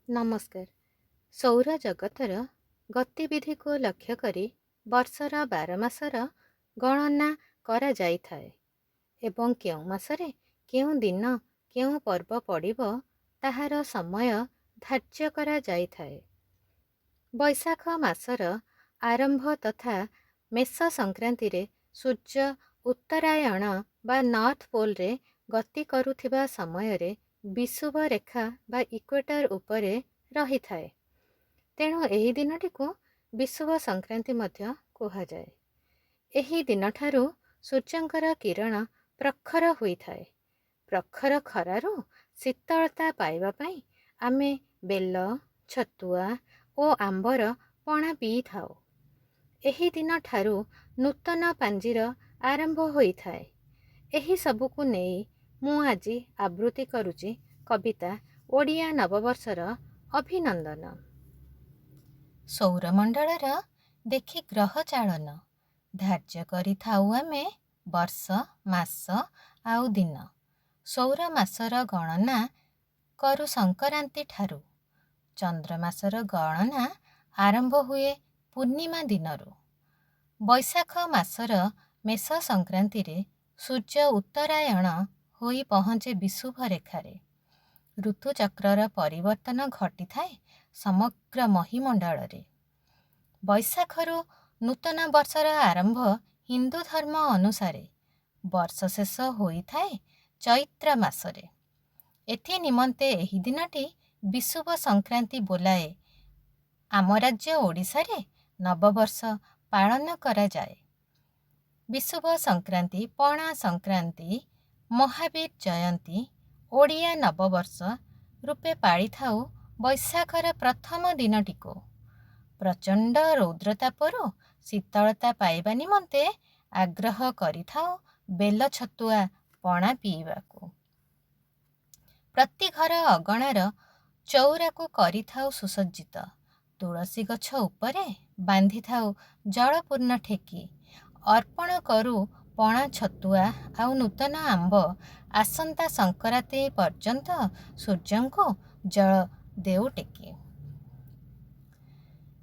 ନମସ୍କାର। ସୌର ଜଗତର ଗତିବିଧିକୁ ଲକ୍ଷ୍ୟ କରି ବର୍ଷର 12 ମାସର ଗଣନା କରାଯାଇଥାଏ ଏବଂ କେଉଁ ମାସରେ କେଉଁ ଦିନ କେଉଁ ପର୍ବ ପଡ଼ିବ ତାହାର ସମୟ ଧାର୍ଯ୍ୟ କରାଯାଇଥାଏ। ବୈଶାଖ ମାସର ଆରମ୍ଭ ତଥା ମେଷ ସଂକ୍ରାନ୍ତିରେ ସୂର୍ଯ୍ୟ ଉତ୍ତରାୟଣ ବା ନର୍ଥ ପୋଲରେ ଗତି କରୁଥିବା ସମୟରେ ବିଷୁବ ରେଖା ବା ଇକ୍ୱେଟର ଉପରେ ରହିଥାଏ। ତେଣୁ ଏହି ଦିନଟିକୁ ବିଷୁବ ସଂକ୍ରାନ୍ତି ମଧ୍ୟ କୁହାଯାଏ। ଏହି ଦିନଠାରୁ ସୂର୍ଯ୍ୟଙ୍କର କିରଣ ପ୍ରଖର ହୋଇଥାଏ। ପ୍ରଖର ଖରାରୁ ଶୀତଳତା ପାଇବା ପାଇଁ ଆମେ ବେଲ, ଛତୁଆ ଓ ଆମ୍ବର ପଣା ପିଇଥାଉ। ଏହି ଦିନଠାରୁ ନୂତନ ପାଞ୍ଜିର ଆରମ୍ଭ ହୋଇଥାଏ। ଏହି ସବୁକୁ ନେଇ ମୁଁ ଆଜି ଆବୃତ୍ତି କରୁଛି କବିତା ଓଡ଼ିଆ ନବବର୍ଷର ଅଭିନନ୍ଦନ। ସୌରମଣ୍ଡଳର ଦେଖି ଗ୍ରହ ଚାଳନ ଧାର୍ଯ୍ୟ କରିଥାଉ ଆମେ ବର୍ଷ, ମାସ ଆଉ ଦିନ। ସୌର ମାସର ଗଣନା କରୁ ସଂକ୍ରାନ୍ତି ଠାରୁ। ଚନ୍ଦ୍ରମାସର ଗଣନା ଆରମ୍ଭ ହୁଏ ପୂର୍ଣ୍ଣିମା ଦିନରୁ। ବୈଶାଖ ମାସର ମେଷ ସଂକ୍ରାନ୍ତିରେ ସୂର୍ଯ୍ୟ ଉତ୍ତରାୟଣ ହୋଇ ପହଞ୍ଚେ ବିଷୁବ ରେଖାରେ। ଋତୁଚକ୍ରର ପରିବର୍ତ୍ତନ ଘଟିଥାଏ ସମଗ୍ର ମହିମଣ୍ଡଳରେ। ବୈଶାଖରୁ ନୂତନ ବର୍ଷର ଆରମ୍ଭ ହିନ୍ଦୁ ଧର୍ମ ଅନୁସାରେ। ବର୍ଷ ଶେଷ ହୋଇଥାଏ ଚୈତ୍ର ମାସରେ। ଏଥି ନିମନ୍ତେ ଏହି ଦିନଟି ବିଷୁବ ସଂକ୍ରାନ୍ତି ବୋଲାଏ। ଆମ ରାଜ୍ୟ ଓଡ଼ିଶାରେ ନବବର୍ଷ ପାଳନ କରାଯାଏ। ବିଷୁବ ସଂକ୍ରାନ୍ତି, ପଣା ସଂକ୍ରାନ୍ତି, ମହାବୀର ଜୟନ୍ତୀ, ଓଡ଼ିଆ ନବବର୍ଷ ରୂପେ ପାଳିଥାଉ ବୈଶାଖର ପ୍ରଥମ ଦିନଟିକୁ। ପ୍ରଚଣ୍ଡ ରୌଦ୍ରତାପରୁ ଶୀତଳତା ପାଇବା ନିମନ୍ତେ ଆଗ୍ରହ କରିଥାଉ ବେଲ ଛତୁଆ ପଣା ପିଇବାକୁ। ପ୍ରତି ଘର ଅଗଣାର ଚଉରାକୁ କରିଥାଉ ସୁସଜ୍ଜିତ। ତୁଳସୀ ଗଛ ଉପରେ ବାନ୍ଧିଥାଉ ଜଳପୂର୍ଣ୍ଣ ଠେକି। ଅର୍ପଣ କରୁ ପଣା ଛତୁଆ ଆଉ ନୂତନ ଆମ୍ବ। ଆସନ୍ତା ସଂକ୍ରାନ୍ତି ପର୍ଯ୍ୟନ୍ତ ସୂର୍ଯ୍ୟଙ୍କୁ ଜଳ ଦେଉ ଟେକି।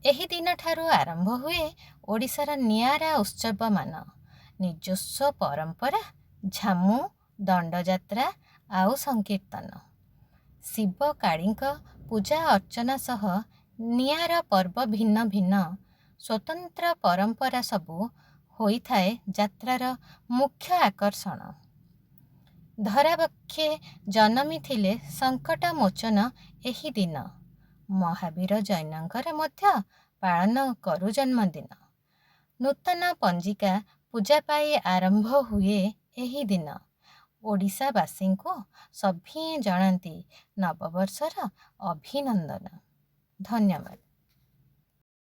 ଏହି ଦିନଠାରୁ ଆରମ୍ଭ ହୁଏ ଓଡ଼ିଶାର ନିଆରା ଉତ୍ସବମାନ। ନିଜସ୍ୱ ପରମ୍ପରା, ଝାମୁ, ଦଣ୍ଡଯାତ୍ରା ଆଉ ସଂକୀର୍ତ୍ତନ। ଶିବ କାଳୀଙ୍କ ପୂଜା ଅର୍ଚ୍ଚନା ସହ ନିଆରା ପର୍ବ ଭିନ୍ନ ଭିନ୍ନ ସ୍ୱତନ୍ତ୍ର ପରମ୍ପରା ସବୁ ହୋଇଥାଏ ଯାତ୍ରାର ମୁଖ୍ୟ ଆକର୍ଷଣ। ଧରାବକ୍ଷେ ଜନମିଥିଲେ ସଙ୍କଟ ମୋଚନ ଏହି ଦିନ। ମହାବୀର ଜୈନଙ୍କର ମଧ୍ୟ ପାଳନ କରୁ ଜନ୍ମଦିନ। ନୂତନ ପଞ୍ଜିକା ପୂଜା ପାଇ ଆରମ୍ଭ ହୁଏ ଏହି ଦିନ। ଓଡ଼ିଶାବାସୀଙ୍କୁ ସଭିଏଁ ଜଣାନ୍ତି ନବବର୍ଷର ଅଭିନନ୍ଦନ। ଧନ୍ୟବାଦ।